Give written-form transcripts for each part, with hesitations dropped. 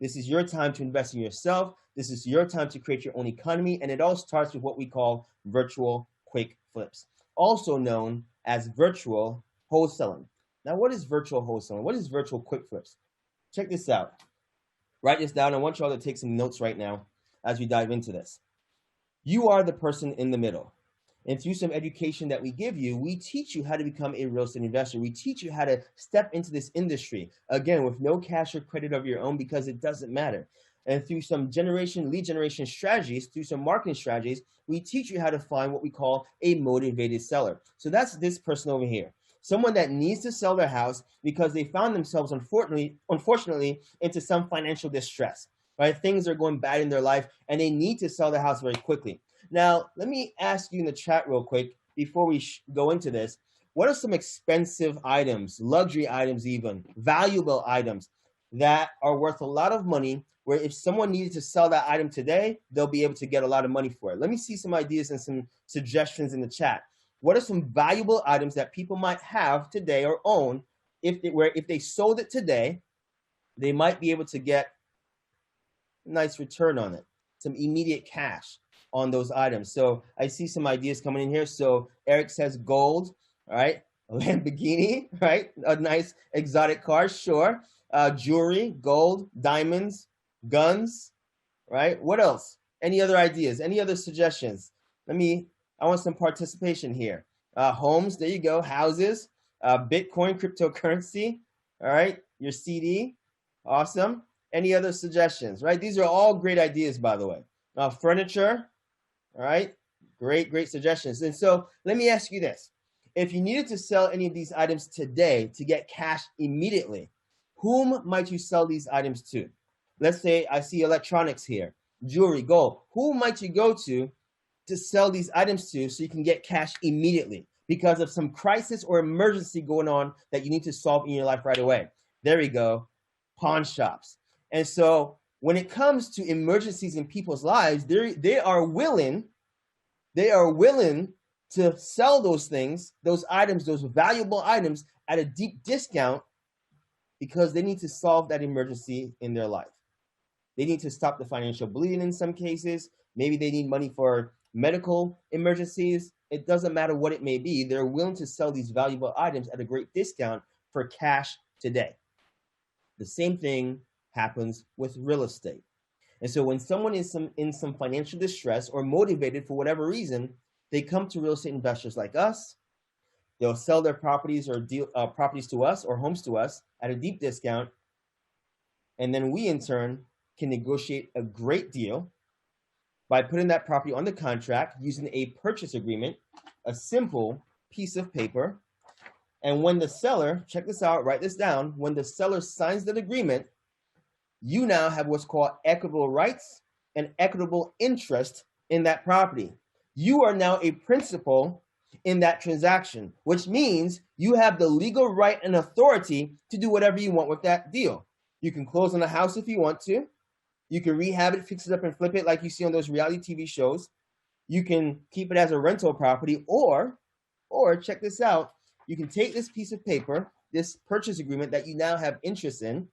This is your time to invest in yourself. This is your time to create your own economy. And it all starts with what we call virtual quick flips, also known as virtual wholesaling. Now, what is virtual wholesaling? What is virtual quick flips? Check this out. Write this down. I want you all to take some notes right now as we dive into this. You are the person in the middle. And through some education that we give you, we teach you how to become a real estate investor. We teach you how to step into this industry, again, with no cash or credit of your own, because it doesn't matter. And through some lead generation strategies, through some marketing strategies, we teach you how to find what we call a motivated seller. So that's this person over here. Someone that needs to sell their house because they found themselves, unfortunately, into some financial distress, right? Things are going bad in their life and they need to sell their house very quickly. Now, let me ask you in the chat real quick before we go into this. What are some expensive items, luxury items even, valuable items that are worth a lot of money, where if someone needed to sell that item today, they'll be able to get a lot of money for it? Let me see some ideas and some suggestions in the chat. What are some valuable items that people might have today or own if they sold it today, they might be able to get a nice return on it, some immediate cash on those items? So I see some ideas coming in here. So Eric says gold, all right? A Lamborghini, right? A nice exotic car, sure. Jewelry, gold, diamonds, guns, right? What else? Any other ideas? Any other suggestions? I want some participation here. Homes, there you go. Houses, Bitcoin, cryptocurrency, all right? Your CD, awesome. Any other suggestions, right? These are all great ideas, by the way. Furniture, all right? Great suggestions. And so let me ask you this. If you needed to sell any of these items today to get cash immediately, whom might you sell these items to? Let's say I see electronics here, jewelry, gold. Who might you go to sell these items to so you can get cash immediately because of some crisis or emergency going on that you need to solve in your life right away? There we go, pawn shops. And so when it comes to emergencies in people's lives, they are willing to sell those things, those items, those valuable items at a deep discount because they need to solve that emergency in their life. They need to stop the financial bleeding in some cases. Maybe they need money for medical emergencies. It doesn't matter what it may be. They're willing to sell these valuable items at a great discount for cash today. The same thing happens with real estate. And so when someone is in some financial distress or motivated for whatever reason, they come to real estate investors like us. They'll sell their properties or properties to us or homes to us at a deep discount. And then we, in turn, can negotiate a great deal by putting that property on the contract using a purchase agreement, a simple piece of paper. And when the seller, check this out, write this down, when the seller signs that agreement, you now have what's called equitable rights and equitable interest in that property. You are now a principal in that transaction, which means you have the legal right and authority to do whatever you want with that deal. You can close on the house if you want to. You can rehab it, fix it up, and flip it like you see on those reality TV shows. You can keep it as a rental property, or check this out, you can take this piece of paper, this purchase agreement that you now have interest in,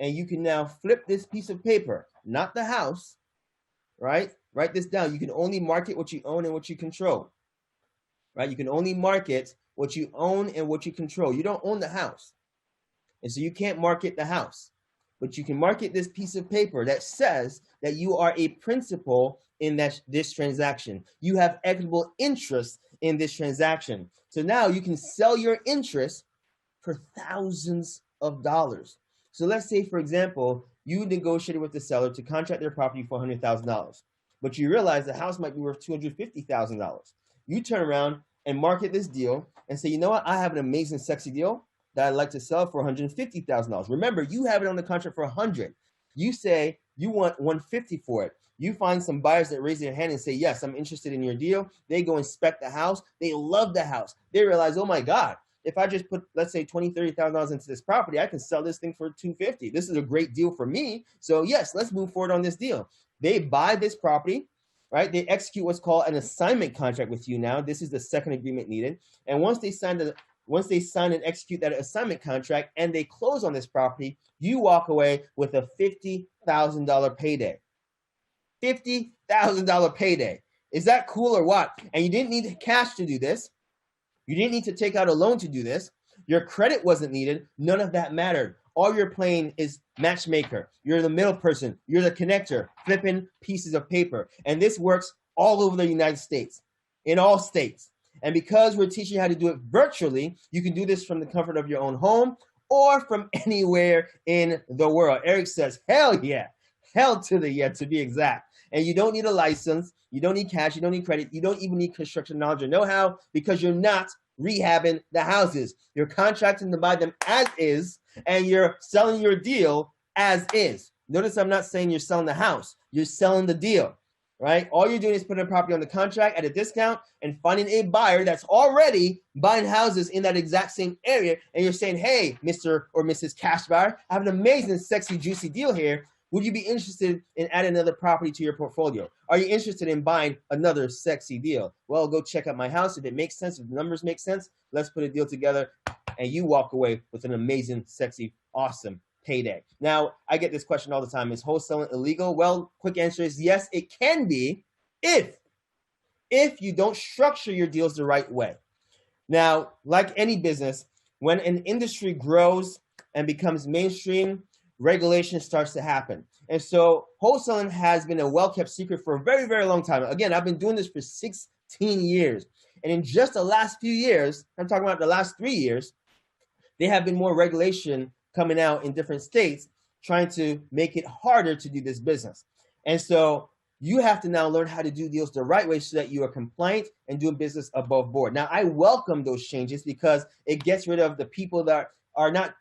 and you can now flip this piece of paper, not the house, right? Write this down. You can only market what you own and what you control, right? You can only market what you own and what you control. You don't own the house, and so you can't market the house. But you can market this piece of paper that says that you are a principal in this transaction. You have equitable interest in this transaction. So now you can sell your interest for thousands of dollars. So let's say, for example, you negotiated with the seller to contract their property for $100,000, but you realize the house might be worth $250,000. You turn around and market this deal and say, you know what, I have an amazing, sexy deal that I'd like to sell for $150,000. Remember, you have it on the contract for $100,000. You say you want $150,000 for it. You find some buyers that raise their hand and say, yes, I'm interested in your deal. They go inspect the house. They love the house. They realize, oh my God, if I just put, let's say, $20,000, $30,000 into this property, I can sell this thing for $250,000. This is a great deal for me. So yes, let's move forward on this deal. They buy this property, right? They execute what's called an assignment contract with you now. This is the second agreement needed. And once they sign once they sign and execute that assignment contract and they close on this property, you walk away with a $50,000 payday. $50,000 payday. Is that cool or what? And you didn't need cash to do this. You didn't need to take out a loan to do this. Your credit wasn't needed. None of that mattered. All you're playing is matchmaker. You're the middle person. You're the connector, flipping pieces of paper. And this works all over the United States, in all states. And because we're teaching you how to do it virtually, you can do this from the comfort of your own home or from anywhere in the world. Eric says, hell yeah. Hell to the yeah, to be exact. And you don't need a license. You don't need cash. You don't need credit. You don't even need construction knowledge or know-how because you're not rehabbing the houses. You're contracting to buy them as is, and you're selling your deal as is. Notice I'm not saying you're selling the house. You're selling the deal, right? All you're doing is putting a property on the contract at a discount and finding a buyer that's already buying houses in that exact same area. And you're saying, hey, Mr. or Mrs. Cash Buyer, I have an amazing, sexy, juicy deal here. Would you be interested in adding another property to your portfolio? Are you interested in buying another sexy deal? Well, go check out my house. If it makes sense, if the numbers make sense, let's put a deal together and you walk away with an amazing, sexy, awesome payday. Now, I get this question all the time. Is wholesaling illegal? Well, quick answer is yes, it can be if you don't structure your deals the right way. Now, like any business, when an industry grows and becomes mainstream, regulation starts to happen. And so wholesaling has been a well-kept secret for a very, very long time. Again, I've been doing this for 16 years. And in just the last few years, I'm talking about the last 3 years, there have been more regulation coming out in different states trying to make it harder to do this business. And so you have to now learn how to do deals the right way so that you are compliant and doing business above board. Now, I welcome those changes because it gets rid of the people that are not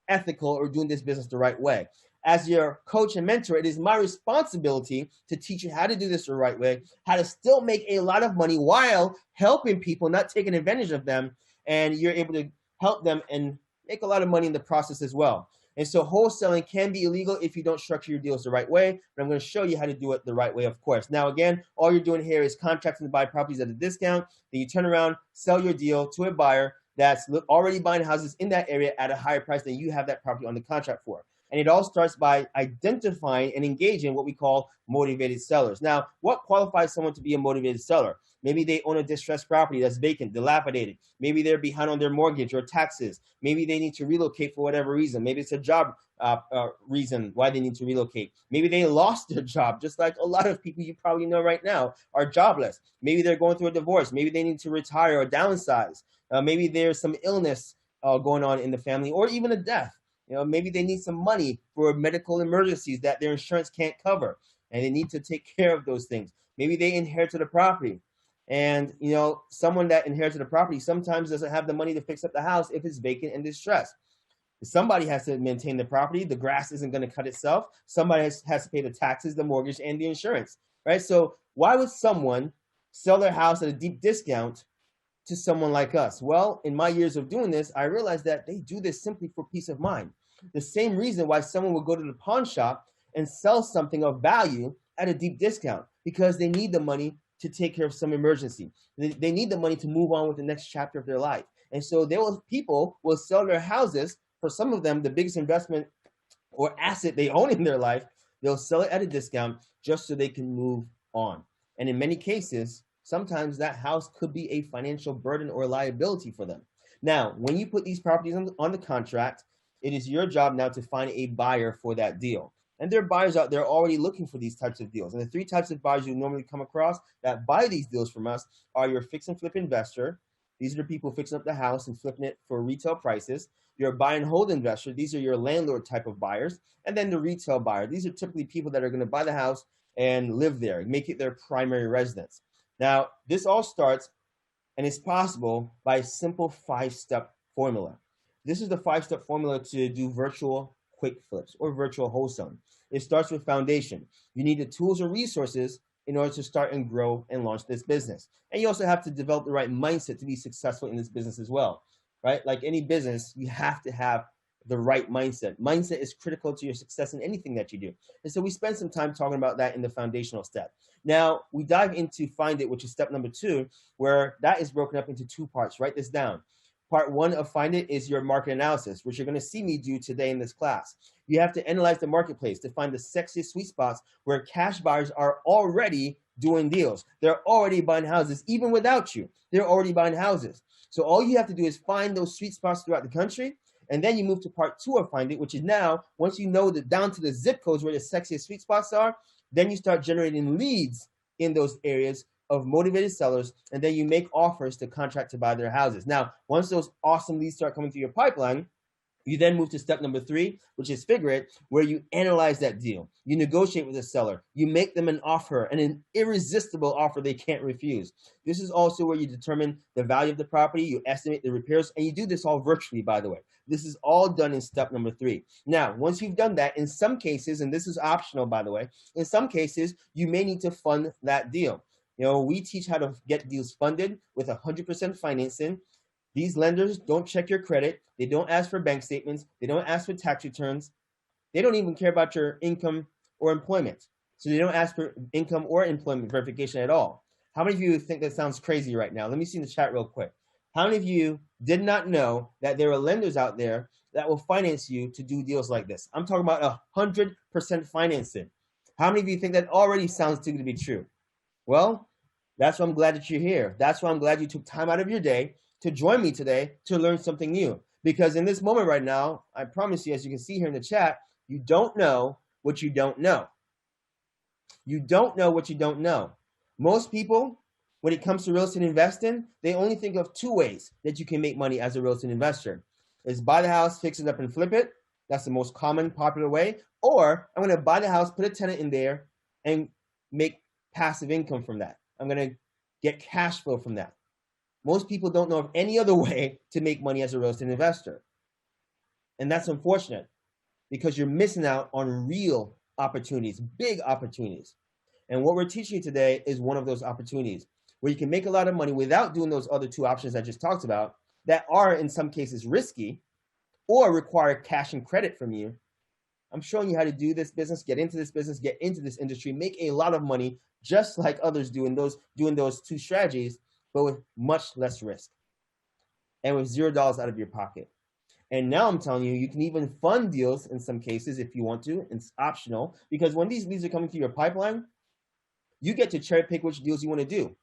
ethical or doing this business the right way. As your coach and mentor, it is my responsibility to teach you how to do this the right way, how to still make a lot of money while helping people, not taking advantage of them, and you're able to help them and make a lot of money in the process as well. And so wholesaling can be illegal if you don't structure your deals the right way, but I'm going to show you how to do it the right way, of course. Now, again, all you're doing here is contracting to buy properties at a discount, then you turn around, sell your deal to a buyer that's already buying houses in that area at a higher price than you have that property on the contract for. And it all starts by identifying and engaging what we call motivated sellers. Now, what qualifies someone to be a motivated seller? Maybe they own a distressed property that's vacant, dilapidated. Maybe they're behind on their mortgage or taxes. Maybe they need to relocate for whatever reason. Maybe it's a job reason why they need to relocate. Maybe they lost their job, just like a lot of people you probably know right now are jobless. Maybe they're going through a divorce. Maybe they need to retire or downsize. Maybe there's some illness going on in the family or even a death. Maybe they need some money for medical emergencies that their insurance can't cover, and they need to take care of those things. Maybe they inherited a property, and someone that inherited a property sometimes doesn't have the money to fix up the house if it's vacant and distressed. Somebody has to maintain the property. The grass isn't going to cut itself. Somebody has to pay the taxes, the mortgage, and the insurance, right? So why would someone sell their house at a deep discount to someone like us? Well, in my years of doing this, I realized that they do this simply for peace of mind. The same reason why someone would go to the pawn shop and sell something of value at a deep discount, because they need the money to take care of some emergency. They need the money to move on with the next chapter of their life. And so people will sell their houses. For some of them, the biggest investment or asset they own in their life, they'll sell it at a discount just so they can move on. And in many cases, sometimes that house could be a financial burden or liability for them. Now, when you put these properties on the contract, it is your job now to find a buyer for that deal. And there are buyers out there already looking for these types of deals. And the 3 types of buyers you normally come across that buy these deals from us are your fix and flip investor. These are the people fixing up the house and flipping it for retail prices. Your buy and hold investor. These are your landlord type of buyers. And then the retail buyer. These are typically people that are going to buy the house and live there, make it their primary residence. Now, this all starts and is possible by a simple 5-step formula. This is the 5-step formula to do virtual quick flips or virtual wholesaling. It starts with foundation. You need the tools or resources in order to start and grow and launch this business. And you also have to develop the right mindset to be successful in this business as well, right? Like any business, you have to have the right mindset. Mindset is critical to your success in anything that you do. And so we spend some time talking about that in the foundational step. Now, we dive into find it, which is step number 2, where that is broken up into 2 parts. Write this down. Part one of Find It is your market analysis, which you're going to see me do today in this class. You have to analyze the marketplace to find the sexiest sweet spots where cash buyers are already doing deals. They're already buying houses, even without you. They're already buying houses. So all you have to do is find those sweet spots throughout the country, and then you move to part two of Find It, which is now, once you know down to the zip codes where the sexiest sweet spots are, then you start generating leads in those areas of motivated sellers, and then you make offers to contract to buy their houses. Now, once those awesome leads start coming through your pipeline, you then move to step number 3, which is Figure It, where you analyze that deal. You negotiate with the seller. You make them an offer, and an irresistible offer they can't refuse. This is also where you determine the value of the property, you estimate the repairs, and you do this all virtually, by the way. This is all done in step number 3. Now, once you've done that, in some cases, and this is optional, by the way, in some cases, you may need to fund that deal. You know, we teach how to get deals funded with 100% financing. These lenders don't check your credit. They don't ask for bank statements. They don't ask for tax returns. They don't even care about your income or employment. So they don't ask for income or employment verification at all. How many of you think that sounds crazy right now? Let me see in the chat real quick. How many of you did not know that there are lenders out there that will finance you to do deals like this? I'm talking about 100% financing. How many of you think that already sounds too good to be true? Well, that's why I'm glad that you're here. That's why I'm glad you took time out of your day to join me today to learn something new. Because in this moment right now, I promise you, as you can see here in the chat, you don't know what you don't know. You don't know what you don't know. Most people, when it comes to real estate investing, they only think of 2 ways that you can make money as a real estate investor. Is buy the house, fix it up, and flip it. That's the most common, popular way. Or I'm going to buy the house, put a tenant in there, and make passive income from that. I'm going to get cash flow from that. Most people don't know of any other way to make money as a real estate investor. And that's unfortunate because you're missing out on real opportunities, big opportunities. And what we're teaching you today is one of those opportunities where you can make a lot of money without doing those other 2 options I just talked about that are in some cases risky or require cash and credit from you. I'm showing you how to do this business, get into this business, get into this industry, make a lot of money just like others do in doing those 2 strategies, but with much less risk and with $0 out of your pocket. And now I'm telling you, you can even fund deals in some cases if you want to. It's optional because when these leads are coming through your pipeline, you get to cherry pick which deals you want to do.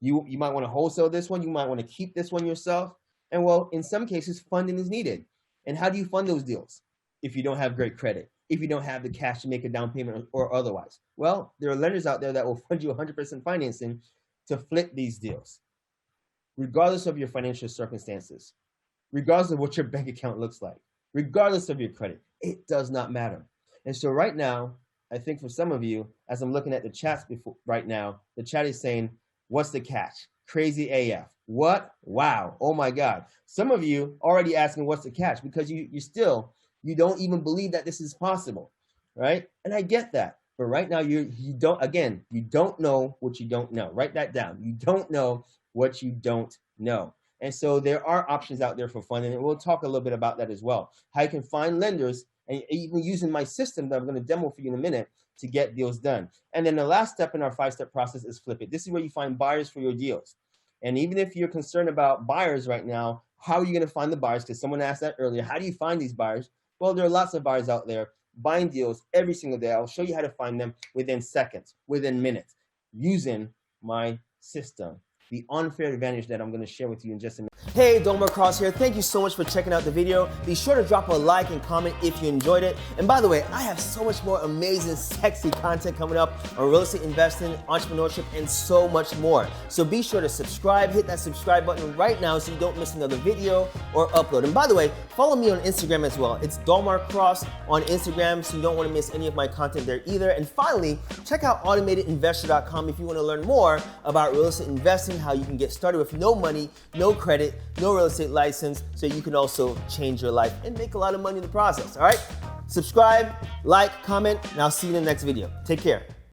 You might want to wholesale this one. You might want to keep this one yourself. And well, in some cases, funding is needed. And how do you fund those deals if you don't have great credit, if you don't have the cash to make a down payment or otherwise? Well, there are lenders out there that will fund you 100% financing to flip these deals, regardless of your financial circumstances, regardless of what your bank account looks like, regardless of your credit. It does not matter. And so right now, I think for some of you, as I'm looking at the chats right now, the chat is saying, what's the catch? Crazy AF. What? Wow. Oh my God. Some of you already asking what's the catch because you don't even believe that this is possible, right? And I get that. But right now, you don't know what you don't know. Write that down. You don't know what you don't know. And so there are options out there for funding, and we'll talk a little bit about that as well. How you can find lenders, and even using my system that I'm going to demo for you in a minute to get deals done. And then the last step in our 5-step process is Flip It. This is where you find buyers for your deals. And even if you're concerned about buyers right now, how are you going to find the buyers? Because someone asked that earlier. How do you find these buyers? Well, there are lots of buyers out there buying deals every single day. I'll show you how to find them within seconds, within minutes, using my system. The unfair advantage that I'm going to share with you in just a minute. Hey, Dolmar here. Thank you so much for checking out the video. Be sure to drop a like and comment if you enjoyed it. And by the way, I have so much more amazing, sexy content coming up on real estate investing, entrepreneurship, and so much more. So be sure to subscribe, hit that subscribe button right now so you don't miss another video or upload. And by the way, follow me on Instagram as well. It's Dolmar on Instagram, so you don't want to miss any of my content there either. And finally, check out automatedinvestor.com if you want to learn more about real estate investing, how you can get started with no money, no credit, no real estate license, so you can also change your life and make a lot of money in the process, all right? Subscribe, like, comment, and I'll see you in the next video. Take care.